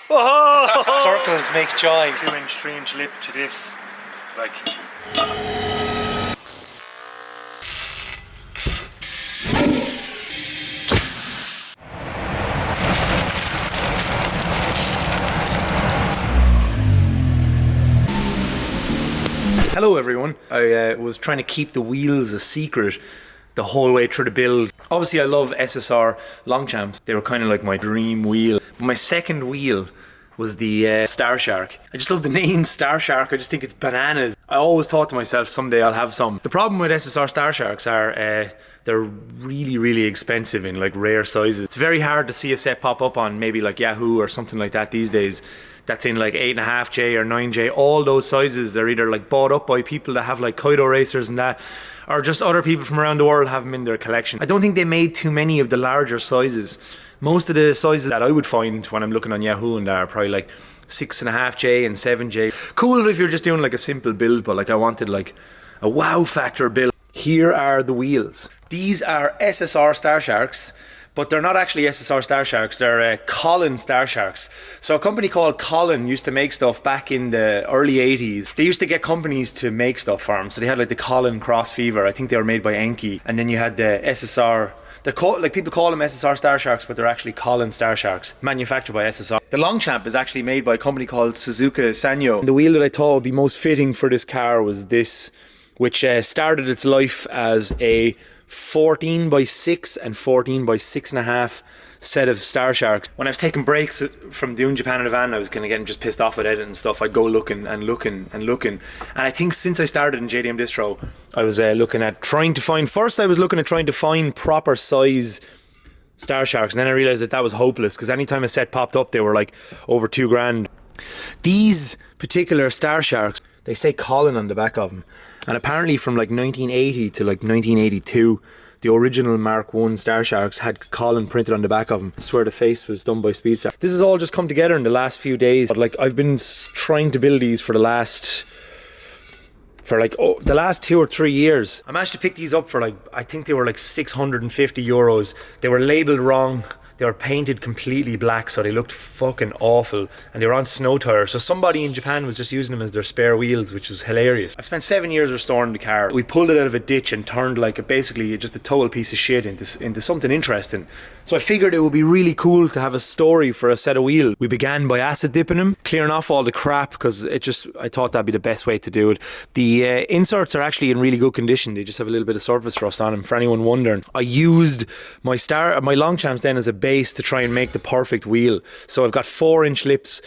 Oh! Circles make joy. 2-inch, 3-inch lip to this. Like. Hello everyone. I was trying to keep the wheels a secret the whole way through the build. Obviously I love SSR Longchamps. They were kind of like my dream wheel. But my second wheel was the Star Shark. I just love the name Star Shark. I just think it's bananas. I always thought to myself someday I'll have some. The problem with SSR Star Sharks are they're really expensive in like rare sizes. It's very hard to see a set pop up on maybe like Yahoo or something like that these days. That's in like 8.5J or 9J. All those sizes are either like bought up by people that have like Kaido racers and that, or just other people from around the world have them in their collection. I don't think they made too many of the larger sizes. Most of the sizes that I would find when I'm looking on Yahoo and that are probably like 6.5J and 7J. Cool if you're just doing like a simple build, but like I wanted like a wow factor build. Here are the wheels. These are SSR Star Sharks, but they're not actually SSR Star Sharks, they're Colin Star Sharks. So a company called Colin used to make stuff back in the early 80s. They used to get companies to make stuff for them. So they had like the Colin Cross Fever, I think they were made by Enki. And then you had the SSR, they're called, like people call them SSR Star Sharks, but they're actually Colin Star Sharks, manufactured by SSR. The Longchamp is actually made by a company called Suzuka Sanyo. The wheel that I thought would be most fitting for this car was this, which started its life as a 14x6 and 14x6.5 set of Star Sharks. When I was taking breaks from doing Japan in a van, I was kind of getting just pissed off with editing stuff. I'd go looking. And I think since I started in JDM Distro, I was looking at trying to find proper size Star Sharks. And then I realized that was hopeless, because anytime a set popped up, they were like over $2,000. These particular Star Sharks, they say Colin on the back of them. And apparently from like 1980 to like 1982, the original Mark 1 Star Sharks had Colin printed on the back of them. I swear the face was done by Speedstar. This has all just come together in the last few days. But like I've been trying to build these for the last 2 or 3 years. I managed to pick these up for like, I think they were like €650. They were labelled wrong. They were painted completely black, so they looked fucking awful, and they were on snow tires. So somebody in Japan was just using them as their spare wheels, which was hilarious. I've spent 7 years restoring the car. We pulled it out of a ditch and turned like basically just a total piece of shit into something interesting. So I figured it would be really cool to have a story for a set of wheels. We began by acid dipping them, clearing off all the crap, because I thought that'd be the best way to do it. The inserts are actually in really good condition. They just have a little bit of surface rust on them, for anyone wondering. I used my Longchamps then as a base to try and make the perfect wheel. So I've got 4-inch lips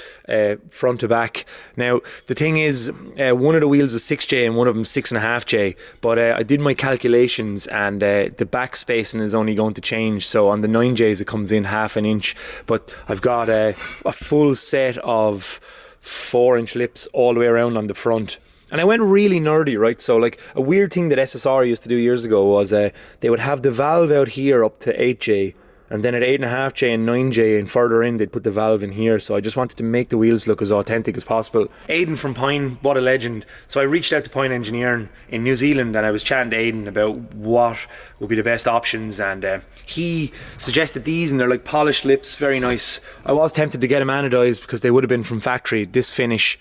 front to back. Now the thing is, one of the wheels is 6J and one of them 6.5J, but I did my calculations, and the back spacing is only going to change. So on the 9Js it comes in 1/2 inch, but I've got a full set of 4-inch lips all the way around on the front. And I went really nerdy, right? So like a weird thing that SSR used to do years ago was they would have the valve out here up to 8J, and then at 8.5J and 9J and further in they'd put the valve in here. So I just wanted to make the wheels look as authentic as possible. Aidan from Pine, what a legend. So I reached out to Pine Engineering in New Zealand, and I was chatting to Aidan about what would be the best options, and he suggested these, and they're like polished lips, very nice. I was tempted to get them anodized because they would have been from factory, this finish.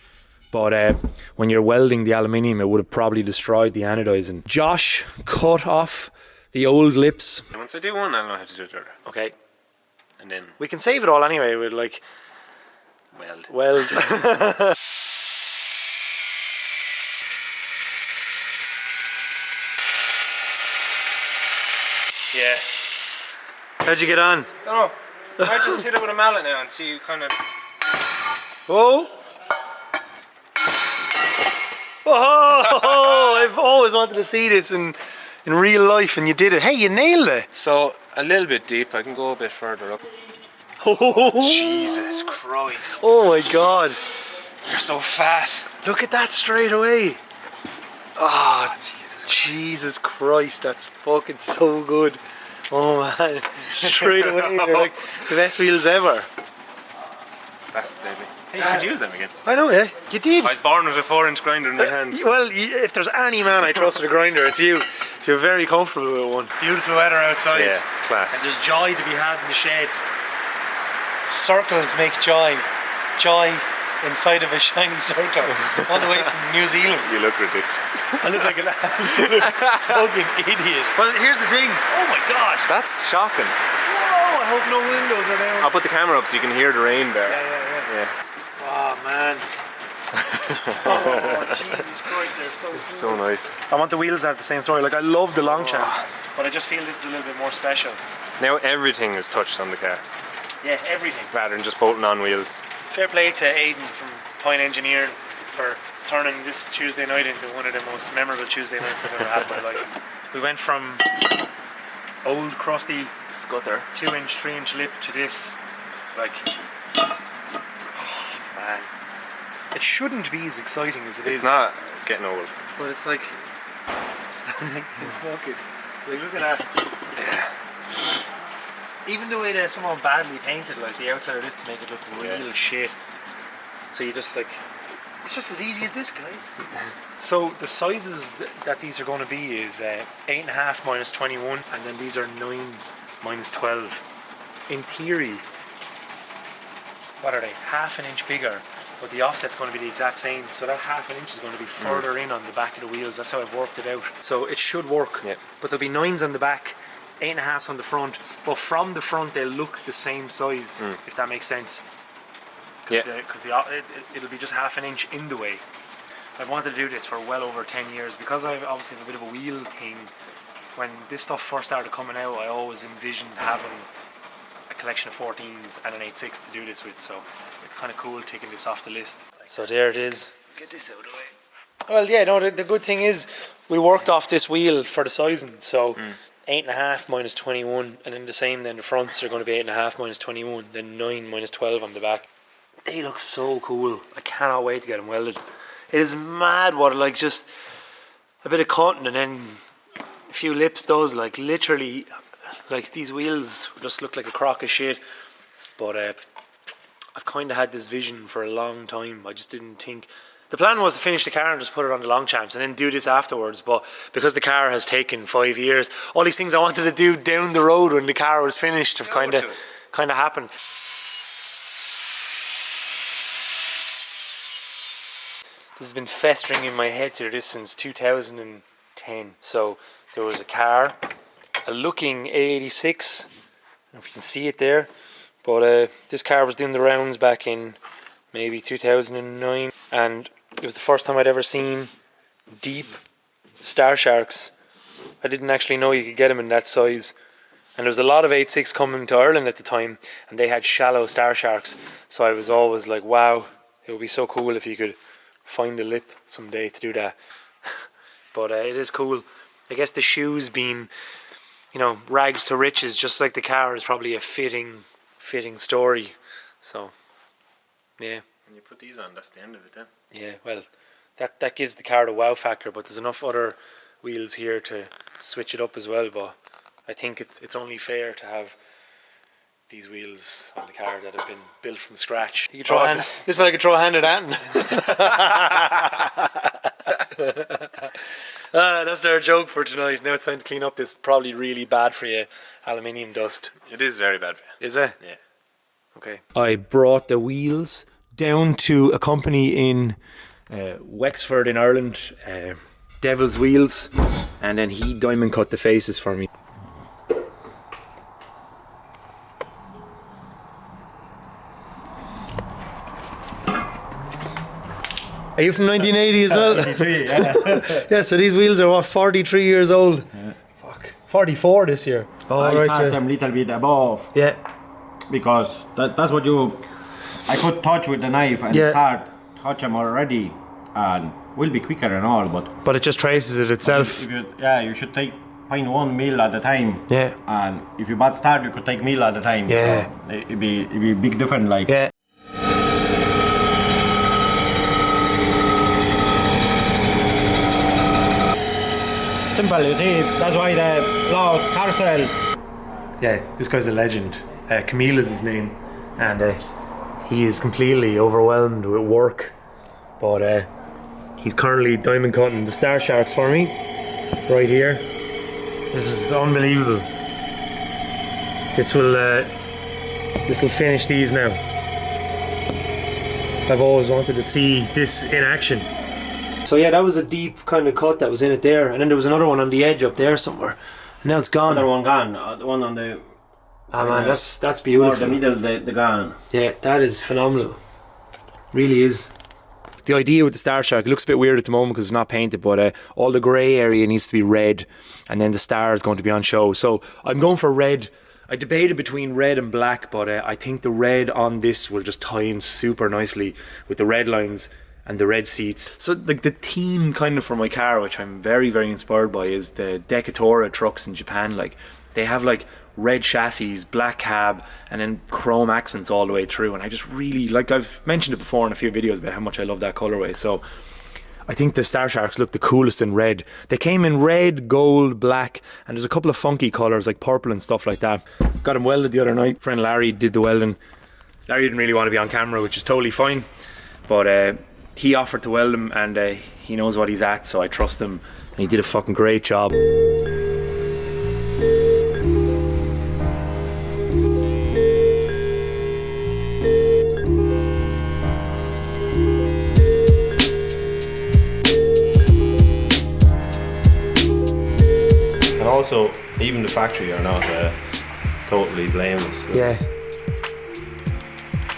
But when you're welding the aluminium, it would have probably destroyed the anodizing. Josh cut off the old lips. Once I do one, I'll know how to do the other. Okay. And then we can save it all anyway with like weld. yeah. How'd you get on? Don't know. I might just hit it with a mallet now and see kind of. Whoa! Oh, I've always wanted to see this in real life, and you did it. Hey, you nailed it. So a little bit deep. I can go a bit further up. Oh, Jesus Christ! Oh my God! You're so fat. Look at that straight away. Oh, Jesus Christ! That's fucking so good. Oh man, straight away they're like the best wheels ever. That's deadly. Hey, you could use them again. I know, yeah. You did. I was born with a 4-inch grinder in my hand. Well, if there's any man I trust with a grinder, it's you. You're very comfortable with one. Beautiful weather outside. Yeah, class. And there's joy to be had in the shed. Circles make joy. joy inside of a shiny circle all the way from New Zealand. You look ridiculous. I look like an absolute fucking idiot. Well, here's the thing. Oh my gosh. That's shocking. Whoa, I hope no windows are down. I'll put the camera up so you can hear the rain there. Yeah. Oh man. Oh Jesus Christ, they're so cool. So nice. I want the wheels to have the same story. Like I love the long champs, but I just feel this is a little bit more special. Now everything is touched on the car, Yeah, everything. rather than just bolting on wheels. Fair play to Aidan from Pine Engineering for turning this Tuesday night into one of the most memorable Tuesday nights I've ever had in my life. We went from old crusty Scutter. 2-inch, 3-inch lip to this, like, oh man. It shouldn't be as exciting as it is. It's not getting old. But it's like, it's fucking, like look at that. Even the way that someone badly painted like the outside of this to make it look real shit. So you just like, it's just as easy as this, guys. So the sizes that these are going to be is 8.5 minus 21, and then these are 9 minus 12. In theory, what are they? Half an inch bigger, but the offset's going to be the exact same. So that half an inch is going to be further in on the back of the wheels. That's how I've worked it out. So it should work. Yeah. But there'll be 9s on the back, 8.5s on the front. But from the front, they'll look the same size, if that makes sense. Because it'll be just half an inch in the way. I've wanted to do this for well over 10 years because I obviously have a bit of a wheel thing. When this stuff first started coming out, I always envisioned having a collection of 14s and an 86 to do this with, so it's kind of cool ticking this off the list. So there it is. Get this out of the way. Well, yeah, no, the good thing is we worked off this wheel for the sizing, so 8.5 minus 21, and then the same, then the fronts are going to be 8.5 minus 21, then 9 minus 12 on the back. They look so cool. I cannot wait to get them welded. It is mad what, like, just a bit of cutting and then a few lips does, like, literally, like, these wheels just look like a crock of shit. But I've kind of had this vision for a long time. I just didn't think... The plan was to finish the car and just put it on the long champs and then do this afterwards, but because the car has taken 5 years, all these things I wanted to do down the road when the car was finished have kind of happened. This has been festering in my head to this since 2010. So there was a car, a looking AE86, I don't know if you can see it there, but this car was doing the rounds back in maybe 2009, and it was the first time I'd ever seen deep Star Sharks. I didn't actually know you could get them in that size, and there was a lot of 86 coming to Ireland at the time, and they had shallow Star Sharks, so I was always like, wow, it would be so cool if you could find a lip someday to do that. But it is cool. I guess the shoes being, you know, rags to riches, just like the car, is probably a fitting story. So, yeah. When you put these on, that's the end of it then. Yeah, well, that gives the car the wow factor, but there's enough other wheels here to switch it up as well. But I think it's only fair to have these wheels on the car that have been built from scratch. You could throw a hand. This fella could throw a hand at that. That's our joke for tonight. Now it's time to clean up this probably really bad for you aluminium dust. It is very bad for you. Is it? Yeah. Okay. I brought the wheels down to a company in Wexford in Ireland, Devil's Wheels, and then he diamond cut the faces for me. Are you from 1980 as well? 93, yeah. Yeah, so these wheels are what, 43 years old? Yeah. Fuck. 44 this year. Oh, I right, start them a little bit above. Yeah. Because that's what I could touch with the knife and touch them already, and will be quicker and all, but it just traces it itself. You should take 0.1 mil at a time. Yeah. And if you bad start, you could take mil at a time. Yeah. So it'd be big different, like. Yeah. Simple, you see, that's why the loud car sales. Yeah, this guy's a legend. Camille is his name, and he is completely overwhelmed with work, but he's currently diamond cutting the Star Sharks for me right here. This is unbelievable. This will finish these now. I've always wanted to see this in action. So yeah, that was a deep kind of cut that was in it there, and then there was another one on the edge up there somewhere, and now it's gone. Another one gone. The one on the. Ah man, that's beautiful. Or the middle, the gone. Yeah, that is phenomenal. Really is. The idea with the Star Shark, it looks a bit weird at the moment because it's not painted, but all the grey area needs to be red, and then the star is going to be on show. So I'm going for red. I debated between red and black, but I think the red on this will just tie in super nicely with the red lines and the red seats. So like the theme kind of for my car, which I'm very, very inspired by, is the Decatora trucks in Japan. Like they have like red chassis, black cab, and then chrome accents all the way through, and I just really like, I've mentioned it before in a few videos about how much I love that colorway. So I think the Star Sharks look the coolest in red. They came in red, gold, black, and there's a couple of funky colors like purple and stuff like that. Got them welded the other night. Friend Larry did the welding. Larry didn't really want to be on camera, which is totally fine, but he offered to weld them, and he knows what he's at, so I trust him, and he did a fucking great job. Also, even the factory are not totally blameless. Yeah.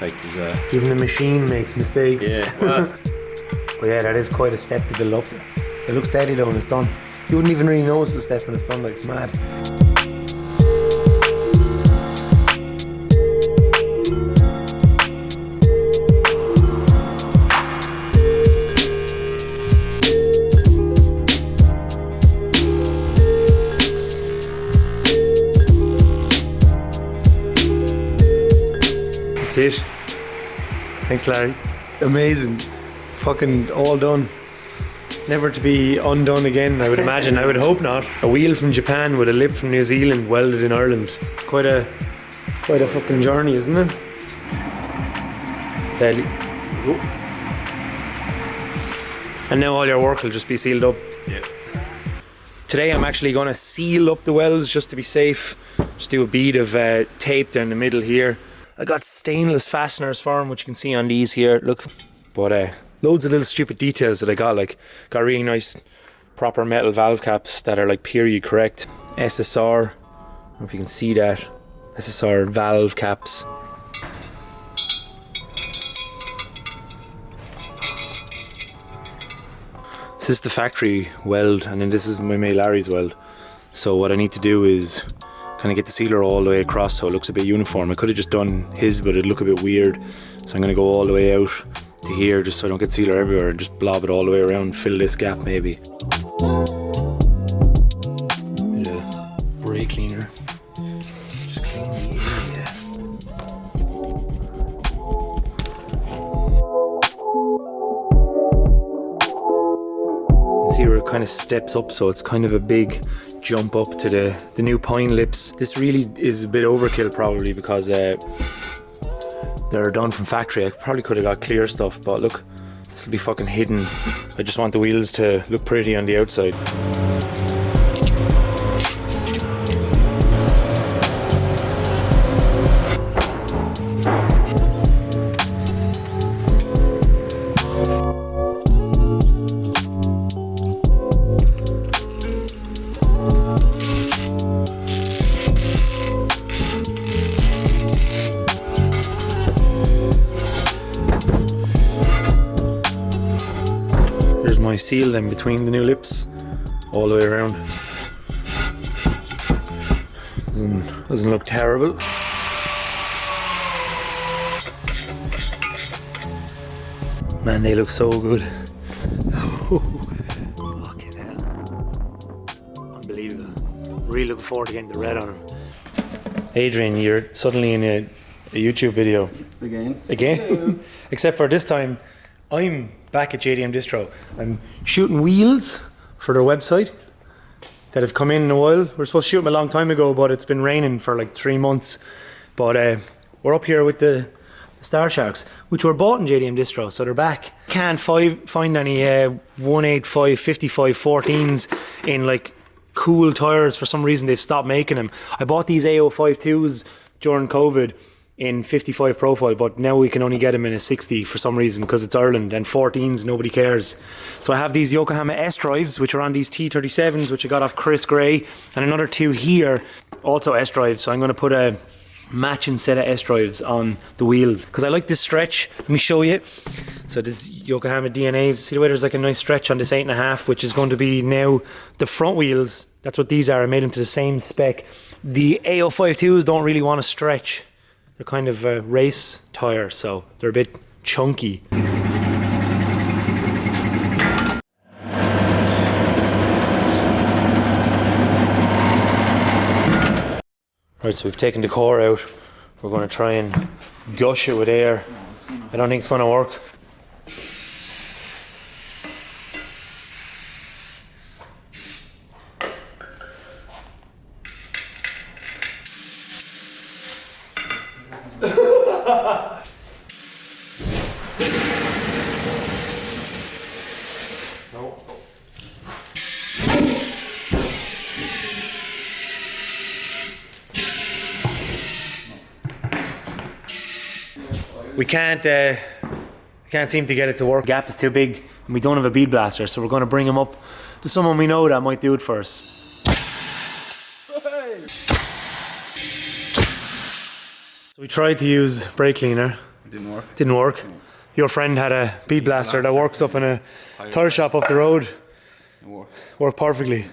Like there's even the machine makes mistakes. Yeah. Well, but yeah, that is quite a step to build up there. It looks steady though when it's done. You wouldn't even really notice the step when it's done, like it's mad. That's it. Thanks, Larry. Amazing. Fucking all done. Never to be undone again, I would imagine. I would hope not. A wheel from Japan with a lip from New Zealand welded in Ireland. It's quite a fucking journey, isn't it? Deadly. And now all your work will just be sealed up. yeah. Today I'm actually going to seal up the welds just to be safe. Just do a bead of tape down the middle here. I got stainless fasteners for them, which you can see on these here. Look, but loads of little stupid details that I got. Like, got really nice, proper metal valve caps that are like period correct. SSR. I don't know if you can see that. SSR valve caps. This is the factory weld, and then this is my mate Larry's weld. So what I need to do is kind of get the sealer all the way across so it looks a bit uniform. I could have just done his, but it'd look a bit weird. So I'm going to go all the way out to here just so I don't get sealer everywhere, and just blob it all the way around, fill this gap maybe. Bit of brake cleaner. Just clean the area. You can see where it kind of steps up, so it's kind of a big jump up to the new pine lips. This really is a bit overkill probably because they're done from factory. I probably could have got clear stuff, but look, this will be fucking hidden. I just want the wheels to look pretty on the outside. My seal then between the new lips all the way around. Doesn't look terrible. Man, they look so good. Fucking hell. Unbelievable. Really looking forward to getting the red on them. Adrian, you're suddenly in a YouTube video. Again? Except for this time, I'm back at JDM Distro. I'm shooting wheels for their website that have come in a while. We were supposed to shoot them a long time ago, but it's been raining for like 3 months. But we're up here with the Star Sharks, which were bought in JDM Distro, so they're back. Can't find any 185 55 14s in like cool tires. For some reason they've stopped making them. I bought these AE86 during COVID in 55 profile, but now we can only get them in a 60 for some reason because it's Ireland, and 14s nobody cares. So I have these Yokohama S drives which are on these T37s which I got off Chris Gray, and another two here also S drives. So I'm going to put a matching set of S drives on the wheels because I like this stretch. Let me show you. So this Yokohama DNAs, see the way there's like a nice stretch on this 8.5, which is going to be now the front wheels. That's what these are. I made them to the same spec. The AE86 don't really want to stretch. They're kind of a race tire, so they're a bit chunky. Right, so we've taken the core out. We're going to try and gush it with air. I don't think it's going to work. We can't seem to get it to work. The gap is too big and we don't have a bead blaster, so we're going to bring him up to someone we know that might do it for us. So we tried to use brake cleaner. It didn't work. Didn't work. No. Your friend had a bead blaster that works up in a tire shop up the road. It worked. Worked perfectly.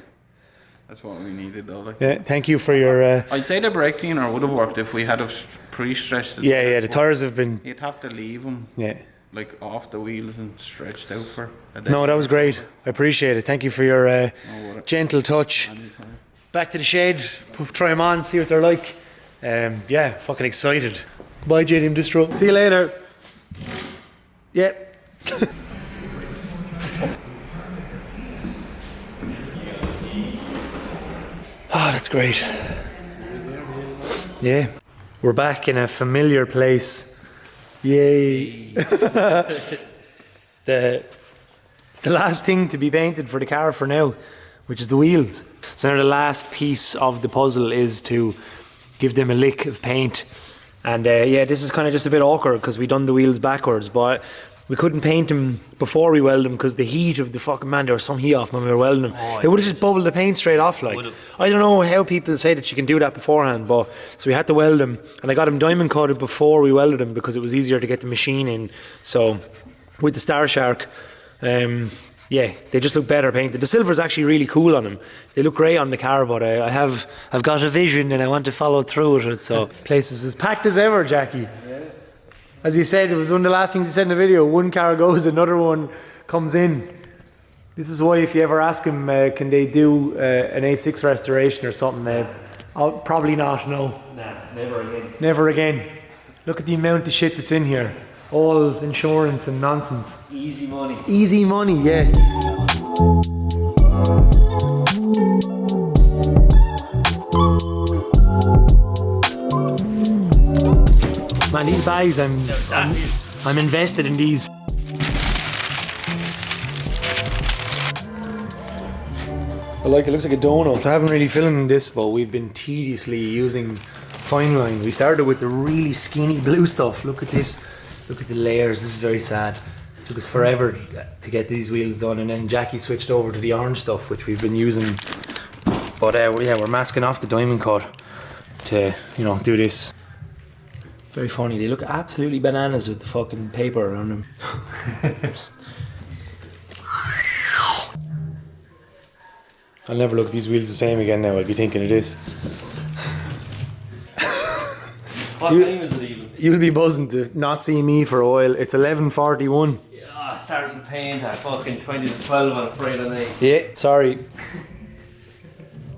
That's what we needed though. Like. Yeah, thank you for your... I'd say the brake cleaner would have worked if we had have pre-stretched it. Yeah, the tyres have been... You'd have to leave them like off the wheels and stretched out for a day. No, that was great. I appreciate it. Thank you for your gentle touch. Anytime. Back to the shade, try them on, see what they're like. Yeah, fucking excited. Bye, JDM Distro. See you later. Yeah. Oh, that's great. Yeah. We're back in a familiar place. Yay. The last thing to be painted for the car for now, which is the wheels. So now the last piece of the puzzle is to give them a lick of paint. And yeah, this is kind of just a bit awkward because we done the wheels backwards, but we couldn't paint them before we welded them because the heat of the fucking man, there was some heat off when we were welding them. It would have just bubbled the paint straight off. Like, I don't know how people say that you can do that beforehand, but so we had to weld them, and I got them diamond coated before we welded them because it was easier to get the machine in. So with the Star Shark, yeah, they just look better painted. The silver's actually really cool on them. They look grey on the car, but I've got a vision and I want to follow through with it. So place is as packed as ever, Jackie. As you said, it was one of the last things you said in the video. One car goes, another one comes in. This is why if you ever ask them, can they do an A6 restoration or something, I'll probably not, no. Nah, never again. Never again. Look at the amount of shit that's in here. All insurance and nonsense. Easy money. Easy money, yeah. Man, these bags, I'm invested in these. I like it, looks like a donut. I haven't really filmed this, but we've been tediously using fine line. We started with the really skinny blue stuff. Look at this. Look at the layers. This is very sad. It took us forever to get these wheels done, and then Jackie switched over to the orange stuff, which we've been using. But yeah, we're masking off the diamond cut to, you know, do this. Very funny. They look absolutely bananas with the fucking paper around them. I'll never look at these wheels the same again now. I'll be thinking of this. What time is it even? You'll be buzzing to not see me for a while. It's 11:41. Yeah, I started paint at fucking 20 to 12 on a Friday night. Yeah, sorry.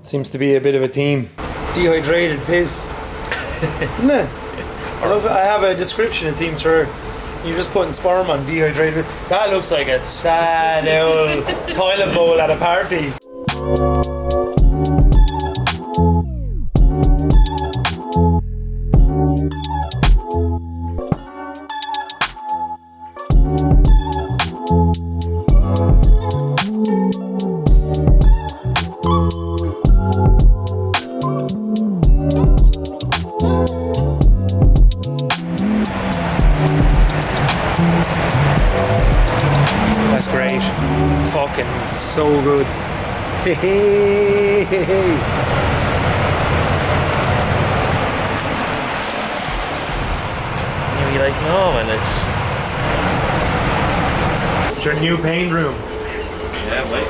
Seems to be a bit of a theme. Dehydrated piss. Isn't it? I have a description, it seems, for you're just putting sperm on dehydrated. That looks like a sad old toilet bowl at a party. That's great. Fucking so good. Hey, hey, hey, hey. You'll be like, no man, It's your new paint room. yeah, wait.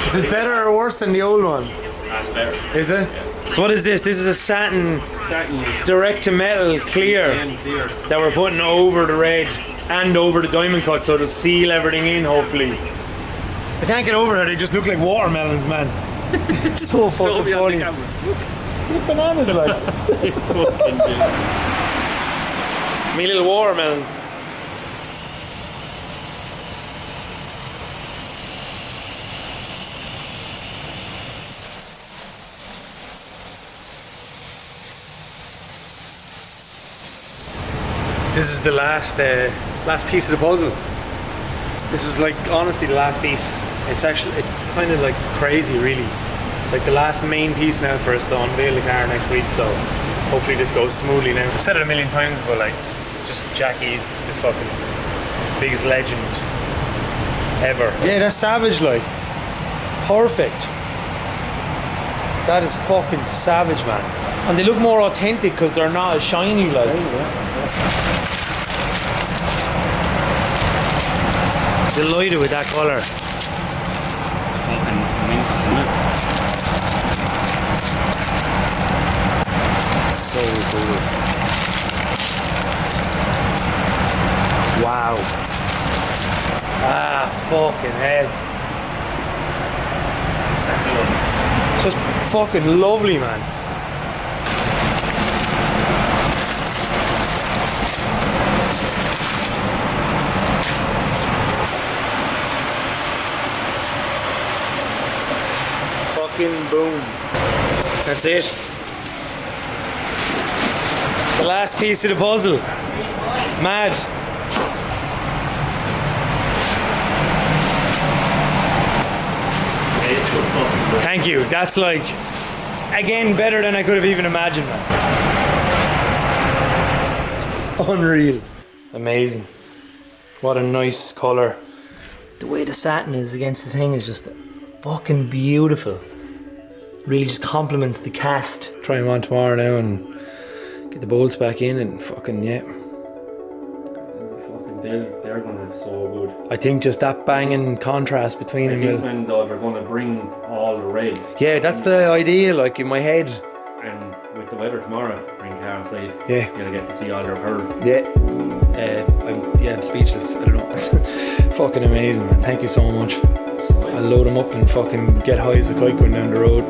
Is this better or worse than the old one? That's better. Is it? So what is this? This is a satin direct to metal clear that we're putting over the red and over the diamond cut so it'll seal everything in, hopefully. I can't get over how they just look like watermelons, man. It's so fucking funny. Look bananas like. Fucking dude. Me little watermelons. This is the last piece of the puzzle. This is like honestly the last piece. It's kind of like crazy, really. Like the last main piece now for us to unveil the car next week. So hopefully this goes smoothly now. I've said it a million times, but like, just Jackie's the fucking biggest legend ever. Yeah, that's savage, like. Perfect. That is fucking savage, man. And they look more authentic because they're not as shiny, like. Delighted with that colour. Fucking mint, isn't it? So cool. Wow. Ah, fucking hell. Just fucking lovely, man. Boom. That's it. The last piece of the puzzle. Mad. Thank you. That's like, again, better than I could have even imagined, man. Unreal. Amazing. What a nice colour. The way the satin is against the thing is just fucking beautiful. Really just complements the cast. Try them on tomorrow now and get the bolts back in and fucking, yeah. They're gonna look so good. I think just that banging contrast between I them. think when they're gonna bring all the red. Yeah, that's the idea, like in my head. And with the weather tomorrow, bring car outside. Yeah. You're gonna get to see all their pearl. Yeah. I'm speechless. I don't know. Fucking amazing, man. Thank you so much. I'll load them up and fucking get high as a kite going down the road.